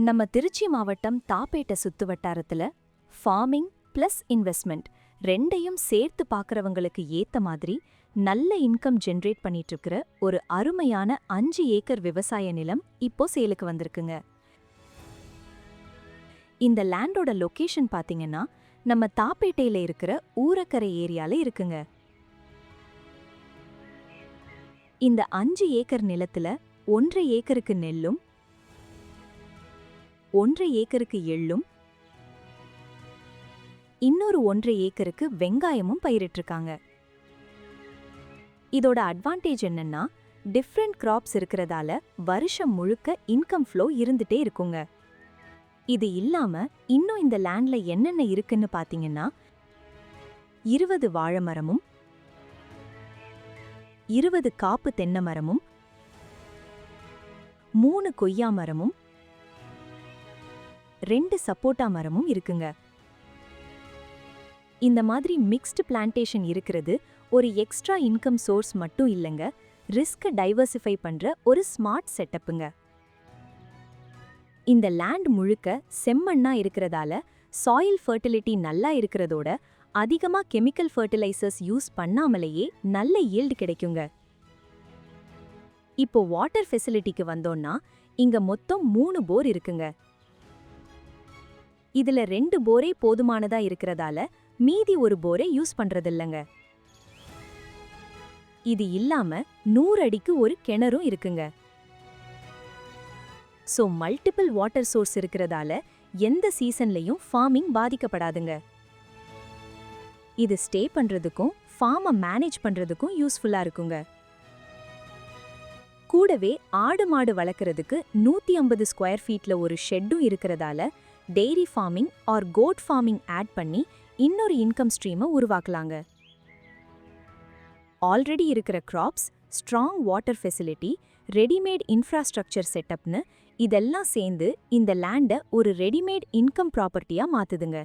நம்ம திருச்சி மாவட்டம் தாப்பேட்டை சுத்து வட்டாரத்துல ஃபார்மிங் ப்ளஸ் இன்வெஸ்ட்மெண்ட் ரெண்டையும் சேர்த்து பார்க்கறவங்களுக்கு ஏத்த மாதிரி நல்ல இன்கம் ஜென்ரேட் பண்ணிட்டு இருக்கிற ஒரு அருமையான 5 ஏக்கர் விவசாய நிலம் இப்போ சேலுக்கு வந்திருக்குங்க. இந்த லேண்டோட லொகேஷன் பாத்தீங்கன்னா நம்ம தாப்பேட்டையில இருக்கிற ஊரக்கரை ஏரியால இருக்குங்க. இந்த 5 ஏக்கர் நிலத்துல 1.5 ஏக்கருக்கு நெல்லும் 1.5 ஏக்கருக்கு எள்ளும் இன்னொரு 1.5 ஏக்கருக்கு வெங்காயமும் பயிரிட்டிருக்காங்க. இதோட அட்வான்டேஜ் என்னன்னா டிஃப்ரெண்ட் கிராப்ஸ் இருக்கிறதால வருஷம் முழுக்க இன்கம் ஃப்ளோ இருந்துட்டே இருக்குங்க. இது இல்லாம இன்னும் இந்த லேண்ட்ல என்னென்ன இருக்குன்னு பாத்தீங்கன்னா 20 வாழை மரமும் 20 காப்பு தென்னை மரமும் 3 கொய்யா மரமும் 2 சப்போட்டா மரமும் இருக்குங்க. இந்த மாதிரி மிக்ஸ்டு பிளான்டேஷன் இருக்கிறது ஒரு எக்ஸ்ட்ரா இன்கம் சோர்ஸ் மட்டும் இல்லைங்க, ரிஸ்கை டைவர்சிஃபை பண்ற ஒரு ஸ்மார்ட் செட்டப்புங்க. இந்த லேண்ட் முழுக்க செம்மண்ணா இருக்கிறதால சாயில் ஃபர்டிலிட்டி நல்லா இருக்கிறதோட அதிகமா கெமிக்கல் ஃபர்டிலைசர்ஸ் யூஸ் பண்ணாமலேயே நல்ல ஈல்டு கிடைக்குங்க. இப்போ வாட்டர் ஃபெசிலிட்டிக்கு வந்தோம்னா இங்க மொத்தம் 3 போர் இருக்குங்க. இதுல 2 போரே போதுமானதா இருக்கிறதால மீதி ஒரு போரை யூஸ் பண்றதில்லைங்க. இது இல்லாம 100 அடிக்கு ஒரு கிணறும் இருக்குங்க. சோ மல்டிபிள் வாட்டர் சோர்ஸ் இருக்கிறதால எந்த சீசன்லயும் ஃபார்மிங் பாதிக்கப்படாதுங்க. இது ஸ்டே பண்றதுக்கும் ஃபார்மை மேனேஜ் பண்றதுக்கும் யூஸ்ஃபுல்லா இருக்குங்க. கூடவே ஆடு மாடு வளர்க்கறதுக்கு 150 ஸ்கொயர் ஃபீட்ல ஒரு ஷெட்டும் இருக்கிறதால dairy farming or goat farming add பண்ணி இன்னொரு இன்கம் ஸ்ட்ரீமை உருவாக்கலாங்க. ஆல்ரெடி இருக்கிற crops, strong water facility, readymade infrastructure செட்டப்னு இதெல்லாம் சேர்ந்து இந்த லேண்டை ஒரு ரெடிமேட் இன்கம் ப்ராப்பர்ட்டியா மாத்துதுங்க.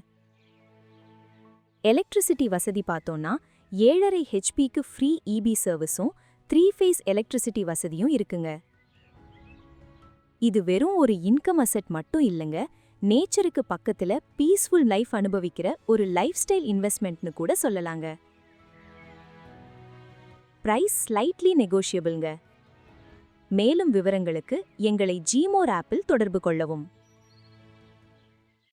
எலக்ட்ரிசிட்டி வசதி பார்த்தோம்னா 7.5 ஹெச்பிக்கு ஃப்ரீ இபி சர்வீஸும் 3 ஃபேஸ் எலக்ட்ரிசிட்டி வசதியும் இருக்குங்க. இது வெறும் ஒரு இன்கம் அசெட் மட்டும் இல்லைங்க, நேச்சருக்கு பக்கத்துல பீஸ்ஃபுல் லைஃப் அனுபவிக்கிற ஒரு லைஃப் ஸ்டைல் இன்வெஸ்ட்மெண்ட்னு கூட சொல்லலாங்க. பிரைஸ் ஸ்லைட்லி நெகோஷியபிள்ங்க. மேலும் விவரங்களுக்கு எங்களை Gmore ஆப்பில் தொடர்பு கொள்ளவும்.